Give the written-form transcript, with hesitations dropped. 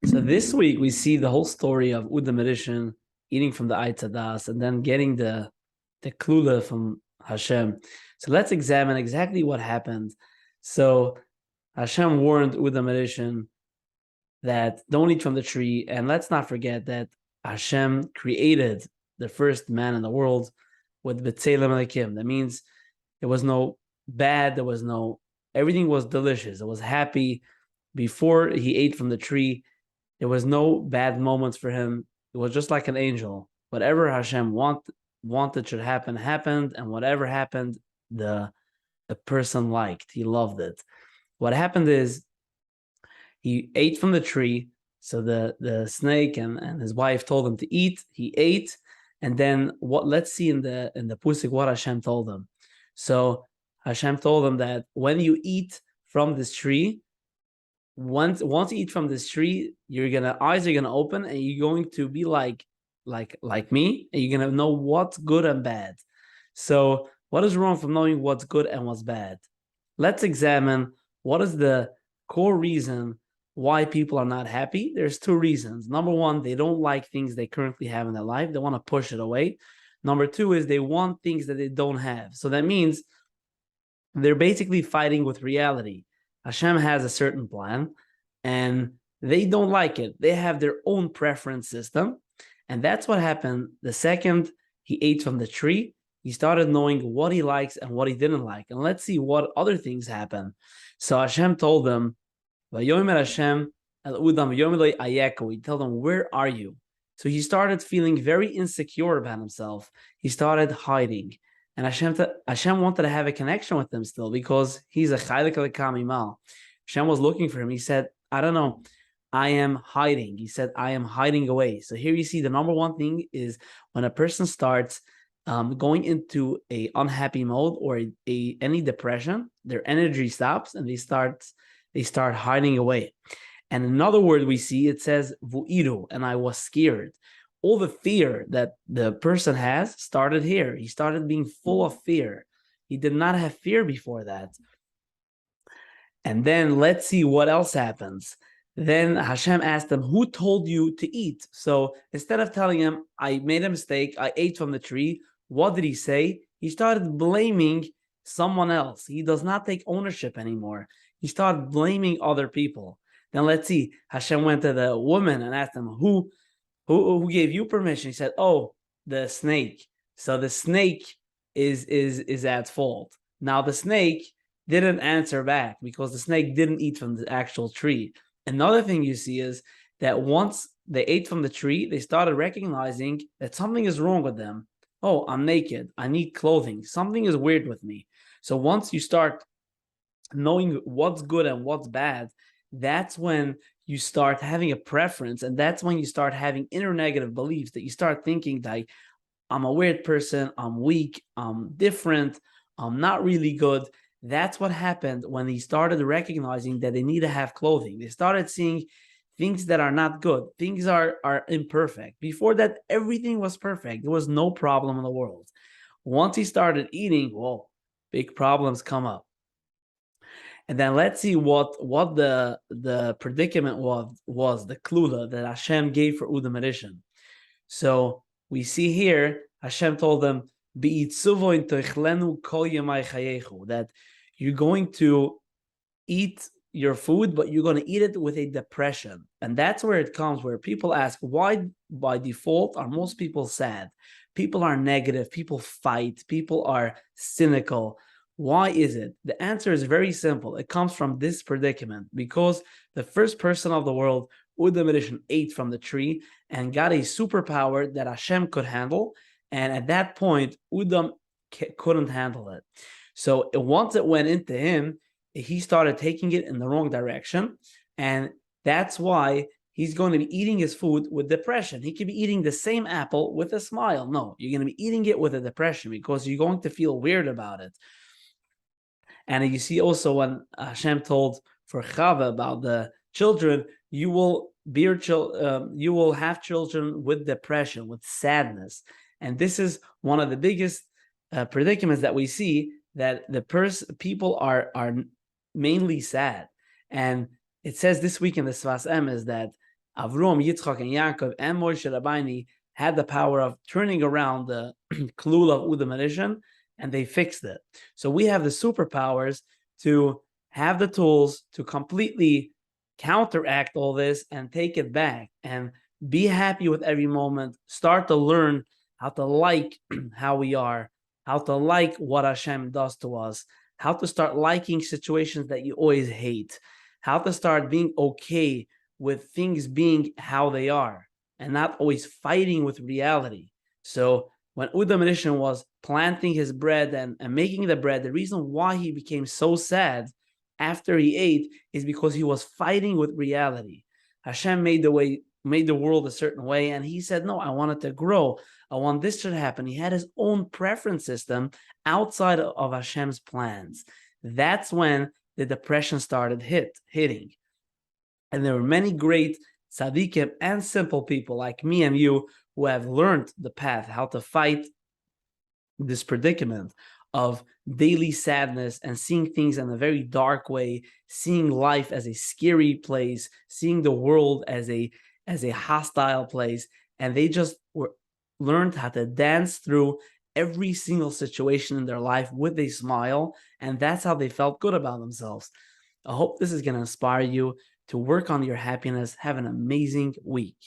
So this week we see the whole story of Udam Rishon eating from the Eitzadas and then getting the klula from Hashem. So let's examine exactly what happened. So Hashem warned Udam Rishon that don't eat from the tree, and let's not forget that Hashem created the first man in the world with B'Tselem Elokim. That means there was no bad, everything was delicious. It was happy. Before he ate from the tree, there was no bad moments for him. It was just like an angel. Whatever Hashem wanted should happen, happened, and whatever happened, the person liked. He loved it. What happened is he ate from the tree. So the snake and his wife told him to eat. He ate, and then let's see in the Pusik what Hashem told him. So Hashem told him that when you eat from this tree, once you eat from this tree, eyes are gonna open, and you're going to be like me, and you're gonna know what's good and bad. So what is wrong from knowing what's good and what's bad? Let's examine what is the core reason why people are not happy. There's two reasons. Number one, they don't like things they currently have in their life. They want to push it away. Number two is they want things that they don't have. So that means they're basically fighting with reality. Hashem has a certain plan, and they don't like it. They have their own preference system, and that's what happened. The second he ate from the tree, he started knowing what he likes and what he didn't like. And let's see what other things happen. So Hashem told them, Vayomer Hashem el Udam Yomeloi Ayeko. He told them, where are you? So he started feeling very insecure about himself. He started hiding. And Hashem wanted to have a connection with him still, because he's a chaylik al-kamimal. Hashem was looking for him. He said, I don't know, I am hiding. He said, I am hiding away. So here you see the number one thing is when a person starts going into a unhappy mode or any depression, their energy stops and they start hiding away. And another word we see, it says vu'iru, and I was scared. All the fear that the person has started here. He started being full of fear. He did not have fear before that. And then let's see what else happens. Then Hashem asked him, who told you to eat? So instead of telling him, I made a mistake, I ate from the tree, what did he say? He started blaming someone else. He does not take ownership anymore. He started blaming other people. Then let's see. Hashem went to the woman and asked him, who gave you permission? He said, oh, the snake. So the snake is at fault. Now the snake didn't answer back because the snake didn't eat from the actual tree. Another thing you see is that once they ate from the tree, they started recognizing that something is wrong with them. Oh, I'm naked. I need clothing. Something is weird with me. So once you start knowing what's good and what's bad, that's when you start having a preference, and that's when you start having inner negative beliefs, that you start thinking like, I'm a weird person, I'm weak, I'm different, I'm not really good. That's what happened when they started recognizing that they need to have clothing. They started seeing things that are not good. Things are imperfect. Before that, everything was perfect. There was no problem in the world. Once he started eating, whoa, big problems come up. And then let's see what the predicament was the klula that Hashem gave for Udam Rishon. So we see here Hashem told them, that you're going to eat your food, but you're going to eat it with a depression. And that's where it comes, where people ask, why by default are most people sad? People are negative, people fight, people are cynical. Why is it? The answer is very simple. It comes from this predicament, because the first person of the world, Udam Rishon, ate from the tree and got a superpower that Hashem could handle. And at that point, Udam couldn't handle it. So once it went into him, he started taking it in the wrong direction. And that's why he's going to be eating his food with depression. He could be eating the same apple with a smile. No, you're going to be eating it with a depression because you're going to feel weird about it. And you see also when Hashem told for Chava about the children, you will have children with depression, with sadness. And this is one of the biggest predicaments that we see, that people are mainly sad. And it says this week in the Sfas Emes that Avram, Yitzchak, and Yaakov, and Moshe Rabbeinu had the power of turning around the klul of Udam Rishon, and they fixed it. So we have the superpowers to have the tools to completely counteract all this and take it back and be happy with every moment. Start to learn how to like how we are, how to like what Hashem does to us, how to start liking situations that you always hate, how to start being okay with things being how they are and not always fighting with reality. So when Udam Rishon was planting his bread and making the bread, the reason why he became so sad after he ate is because he was fighting with reality. Hashem made the world a certain way, and he said, no, I want it to grow. I want this to happen. He had his own preference system outside of Hashem's plans. That's when the depression started hitting. And there were many great tzaddikim and simple people like me and you who have learned the path, how to fight this predicament of daily sadness and seeing things in a very dark way, seeing life as a scary place, seeing the world as a hostile place. And they just learned how to dance through every single situation in their life with a smile. And that's how they felt good about themselves. I hope this is going to inspire you to work on your happiness. Have an amazing week.